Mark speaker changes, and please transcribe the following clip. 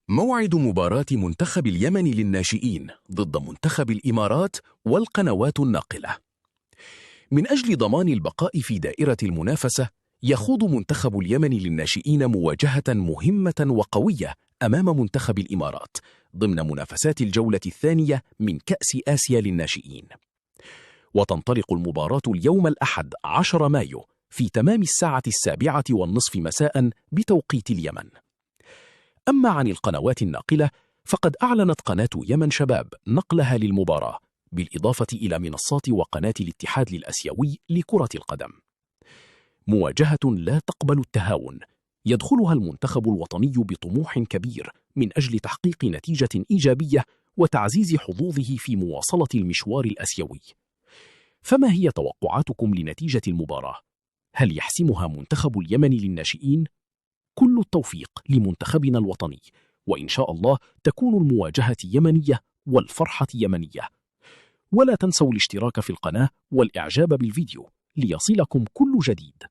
Speaker 1: موعد مباراة منتخب اليمن للناشئين ضد منتخب الإمارات والقنوات الناقلة. من أجل ضمان البقاء في دائرة المنافسة، يخوض منتخب اليمن للناشئين مواجهة مهمة وقوية أمام منتخب الإمارات ضمن منافسات الجولة الثانية من كأس آسيا للناشئين. وتنطلق المباراة اليوم الأحد 10 مايو في تمام الساعة 7:30 مساء بتوقيت اليمن. أما عن القنوات الناقلة، فقد أعلنت قناة يمن شباب نقلها للمباراة، بالإضافة إلى منصات وقناة الاتحاد الآسيوي لكرة القدم. مواجهة لا تقبل التهاون، يدخلها المنتخب الوطني بطموح كبير من أجل تحقيق نتيجة إيجابية وتعزيز حظوظه في مواصلة المشوار الآسيوي. فما هي توقعاتكم لنتيجة المباراة؟ هل يحسمها منتخب اليمن للناشئين؟ كل التوفيق لمنتخبنا الوطني، وإن شاء الله تكون المواجهة يمنية والفرحة يمنية. ولا تنسوا الاشتراك في القناة والإعجاب بالفيديو ليصلكم كل جديد.